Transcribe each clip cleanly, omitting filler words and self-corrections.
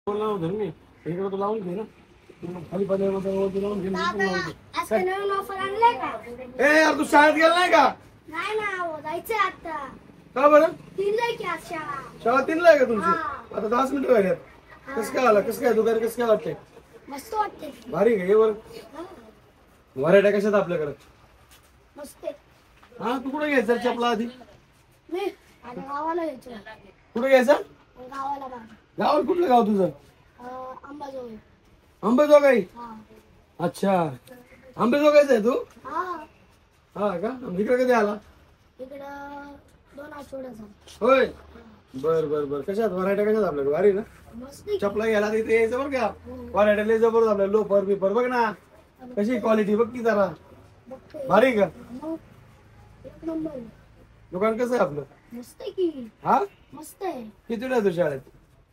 बोलला होता मी इकडे तो लावून घे ना खाली पडल्यानंतर लावून घे. ए यार तू शाळेत गेला नाही का? नाही ना जायचंय आता. का बरं? 3ला आहे की आज शाळा. शाळा 3ला आहे का तुमची? आता 10 मिनिटं राहिल्यात. कसं काय आला? कसं काय दुकान कसं काय वाटतंय? मस्त वाटते. भारी घे वर व्हरायट्या कशात आपल्याकडे? मस्त. हा तू कुठे घ्यायचा चपला आधी? मी आता गावाला यायचो. कुठे घ्यायचा? गावाला बा. गावात कुठलं गाव तुझं? अंबाजोगाई. अंबाजोगाई. हा. अच्छा अंबाजोगाईचा आहे तू? हा. हा का? इकडे कधी आला? इकडं 2 आठवड्याचा. होय बर बर बर. कशात व्हरायट्या कशात आपल्याकडे? भारी ना मस्त. चपला घ्यायला तिथे यायचं बरं का? व्हरायट्या लय जबरदस्त आपल्या लोफर बिफर बघ ना कशी क्वालिटी बघ की जरा भारी का? एक नंबर. दुकान कसं आहे आपलं? मस्त आहे की. हा मस्त आहे. किती वेळा तू शाळेत?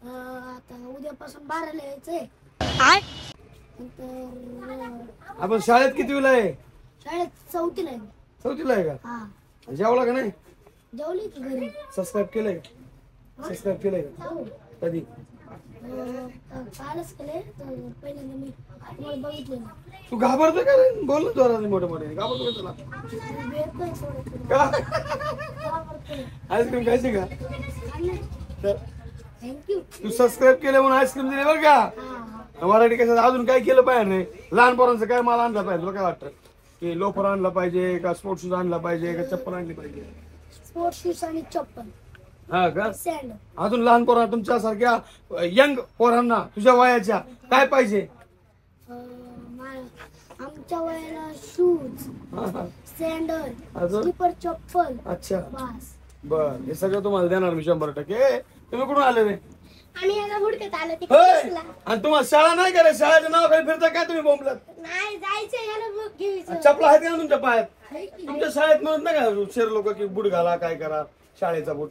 आता उद्यापासून 12ला यायचंय. नंतर आपण शाळेत किती वेळा आहे? शाळेत 4थीला आहे. 4थीला आहे का? हा. जेवला का नाही? जेवली की घरी. सबस्क्राईब केलंय? सबस्क्राईब केलंय का? कधी? कालच केले. पहिल्यांदा मी तुम्हाला बघितले ना. तू घाबरतो का रे? बोल ना जोरात मोठे मोठे. घाबरतो का तुला? आईस्क्रीम खायची का? थँक्यू. तू सबस्क्राईब केलं म्हणून आईस्क्रीम दिली बरं का? मराठी कसं अजून काय केलं पाहिजे नाही. लहान पोरांचं काय माल आणला पाहिजे तुला काय वाटतं? की लोफर आणला पाहिजे का स्पोर्ट्स शूज आणला पाहिजे का चप्पल आणली पाहिजे? स्पोर्ट्स शूज आणि चप्पल. हा का? सँड. अजून लहान पोरांना तुमच्या सारख्या यंग पोरांना तुझ्या वयाच्या काय पाहिजे? आमच्या वयाला शूज, सँडल, स्लीपर चप्पल. अच्छा बस. बर हे सगळं तुम्हाला देणार मी 100%. तुम्ही कुठून आले रे? आम्ही याला हुडकत आलो होय. तिकडे. आणि तुम्हाला शाळा नाही का रे? शाळेच्या नावाखाली फिरता काय तुम्ही बोंबलत? नाही जायचं याला बघ घ्यायचं. चपला आहेत का तुमच्या पायात? तुमच्या शाळेत म्हणत नाही का शेर लोक की बूट घाला काय करा शाळेचा बूट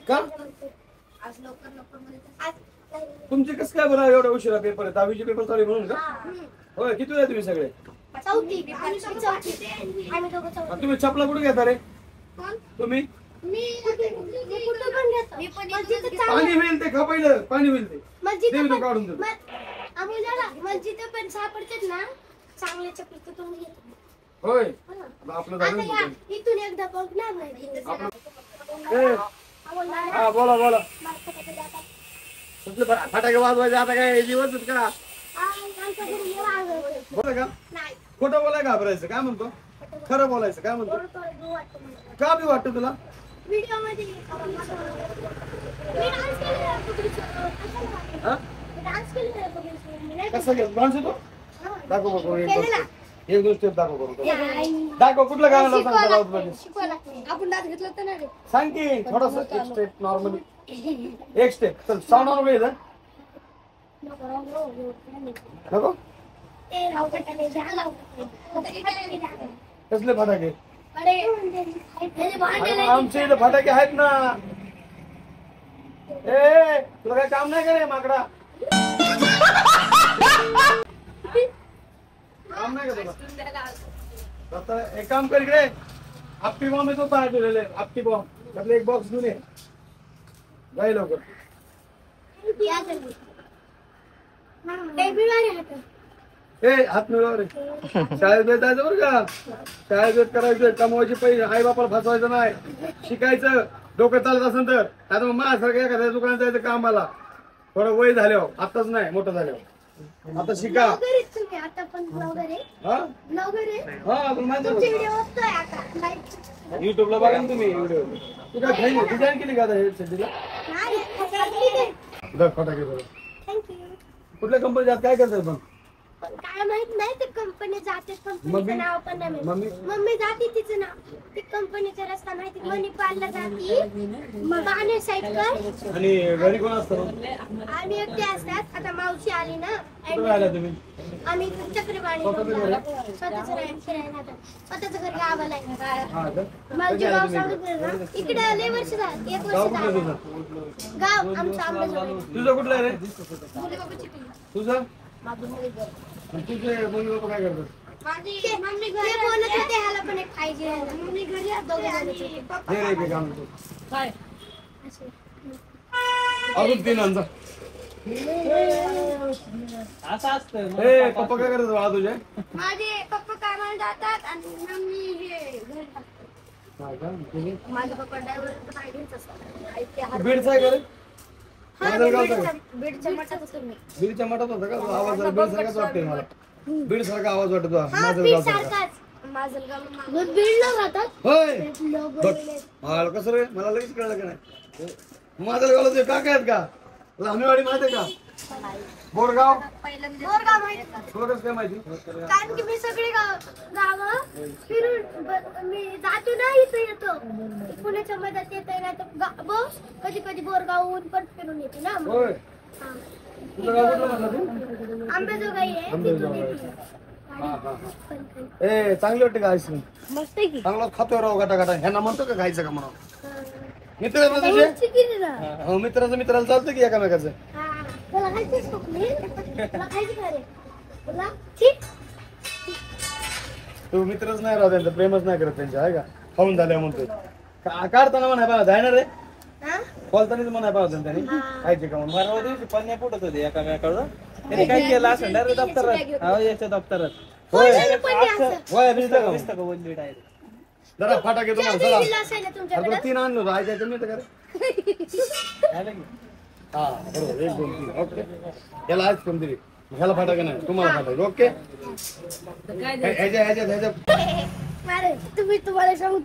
का? तुमचे कसं काय बरं एवढा उशिरा पेपर आहे? 10वीचे पेपर चालू आहे म्हणून का? होय किती वेळा तुम्ही सगळे? 4थी. आम्ही दोघं 4थी. तुम्ही चपला कुठे घेता रे? तुम्ही मी कुठं पण घेतो. पाणी होईल ते खा पहिलं पाणी होईल ते काढून दे. मस्जिद पण सापडतात ना चांगले चप्पल तर तुम्ही घेतो. होय आपलं आता या इथून एकदा बघणार नाही. हा बोला बोला. फटाके वाजवायचे आता काय जीवच का? बोला का? खोटं बोलाय घाबरायचं काय म्हणतो? खरं बोलायचं काय म्हणतो? का बी वाटतं तुला? व्हिडिओ मध्ये कसं डान्स येतो? दाखव बघू एक दोन स्टेप दाखव करू. दाखव कुठलं गाणं आपण डान्स घेतला तर नाही. सांग की थोडस एक स्टेप नॉर्मली एक स्टेप चल साऊंड ऑन होईल. नको कसले फटाके? आमच्या इथे फटाके आहेत ना. ए तुला काय काम नाही करे माकडा? काम नाही का तुला? आता एक काम कर इकडे आपटी बॉम्ब येतो बाहेर ठेवलेले आपटी बॉम्ब त्यातले एक बॉक्स घेऊन ये जाई लवकर. ए हात मिळवा रे. शाळेत भेट जायचं बरं का? शाळेत भेट करायचं कमवायचे पैसे आई बापाला फसवायचं नाही. शिकायचं डोकं चालत असेल तर. आता मग माझ्यासारखं एखाद्या दुकानात जायचं कामाला थोडं वय झाल्यावर आताच नाही मोठं झाल्यावर. आता शिका. आता पण युट्यूबला बघा ना तुम्ही व्हिडिओ. तू काय डिझाईन केली का आता हे सध्याला? फटाके कुठल्या कंपनीत काय करतात पण? काय माहित नाही ते कंपनी जाते कंपनीचं नाव पण नाही. मम्मी जाते तिचं नाव ती कंपनीचा रस्ता माहिती. मणिपालला जाते मग गाणे साईड कर. आणि घरी कोण असतं? आम्ही एकटे असतात. आता मावशी आली ना तुम्ही आम्ही चक्रवाणी स्वतःच स्वतःच घर गावाला आहे. माझे गाव सांगितलं ना इकडे लय वर्ष झालं 1 वर्ष झालं. गाव आमचं अंबाजोगाई. तुझं कुठलं आहे रे? तुझं तुझे मम्मी पप्पा काय करतात? मम्मी घरी बोलत होते ह्याला पण एक पाहिजे. मम्मी घरी दोघे अजून 3 आणजा असं असतं ए पप्पा काय करतात बाळा तुझे? माझे पप्पा कामाला जातात आणि मम्मी हे घरी असतात. माझे पप्पा ड्रायव्हर आयडीच असतात. ते हात- बीडचा आहे का रे? हा, माझं गाव काय? बीडच्या मठात असतो मी. बीडच्या मठात होता का? आवाज बीड सारखाच वाटतोय मला. बीड सारखा आवाज वाटतो हा, माझं बीड गाव सारखा. सारखाच. माझं बीडला राहतात. होय लोक बघ मला कसं रे मला लगेच कळलं का नाही माझं गावाला ते काका आहेत का लांबीवाडी माहिती आहे का बोरगाव बोरगाव माहिती का? तुला कसं काय माहिती कारण की मी सगळी गावं फिरून मी जातो ना इथं येतो पुण्याच्या मधात येतोय ना तर बस कधी कधी बोरगावहून पण फिरून येते ना मग. होय हा. तुझं गाव कुठलं म्हटलं तू आंबेजोगाई आहे तिथून येते. ए चांगली वाटते का आईस्क्रीम मस्त आहे की चांगला खातोय राव गाटा गाटा ह्यांना म्हणतो का खायचं का म्हणून मित्र आहेत ना तुझे किती ना हो, मित्राचं मित्राला चालतं की एकामेकाचं तुला खायचीच खोकली तुला खायची का रे तुला ठीक तू मित्रच नाही राहत त्यांचं प्रेमच नाही करत त्यांच्या आहे का खाऊन झाल्या म्हणतोय काढताना म्हणाय पाहिजे आहे ना रे हा बोलतानाच म्हणाय पाहिजे त्यांनी खायचे का म्हणून परवा दिवशी पन्या फुटत होते एकामेकाकडून त्याने काय केलं असं डायरेक्ट दप्तरात हा याच्या दप्तरात होय पण हे असं. होय भिजलं का नुसतं बोलली डायरेक्ट जरा फाटाक येतो मला किती चला दिलं असेल ना तुमच्याकडे अरे 3 आणलो आई त्याचं मिळतं का रे झालं की हा बरोबर 1 2 3 ओके याला आज कोण दिली ह्याला फाटाक नाही तुम्हाला फाटाक ओके ह्याच्या अरे तुम्हाला सांगू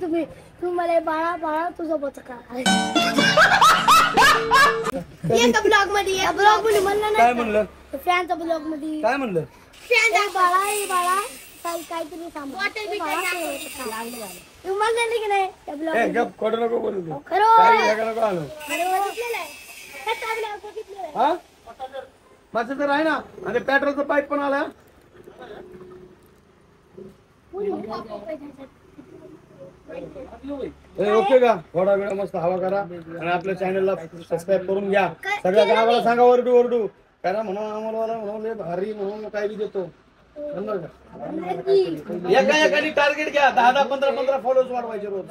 तुम्हाला बाळा बाळा तुझं बचका एका ब्लॉग मध्ये म्हणलं काय नाही म्हणलं फॅनच्या ब्लॉग मध्ये काय म्हणलं बाळा काहीतरी तुम्हाला झालं की नाही त्या ब्लॉग ए गप खोटं नको बोलू तू खरं काय नका नको आणू बघितलेलं आहे बघितलेलं आहे हा माझं तर आहे ना आणि पेट्रोलचा पाईप पण आला ओके का थोडा वेळ मस्त हवा करा आणि आपल्या चॅनलला सबस्क्राईब करून घ्या सगळ्या गावाला सांगा ओरडू ओरडू कारण म्हणून आम्हाला म्हणून लय भारी म्हणून काय बी देतो समजलं का? एकाने टार्गेट घ्या 10-15 फॉलोअर्स वाढवायचे रोज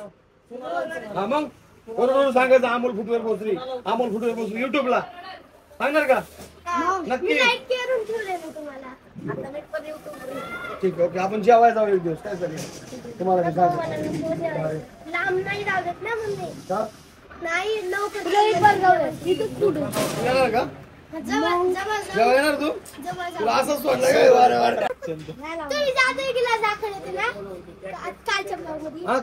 हा मग ओरडून सांगायचं अमोल फुटवेअर पोहोचली युट्यूबला सांगणार का नक्की लाईक करून ठेवलंय मी तुम्हाला आता मी पण YouTube ठीक आहे ओके आपण जेवायला जाऊ एक दिवस काय चालेल तुम्हाला ते सांगा लांब नाही जागत ना म्हणजे का नाही लवकर येणार का जेव्हा येणार तू तुला असंच सोडलं काय वारे वारे तुम्ही जाता गिलास दाखवले होते ना कालच्या ब्लॉग मध्ये हा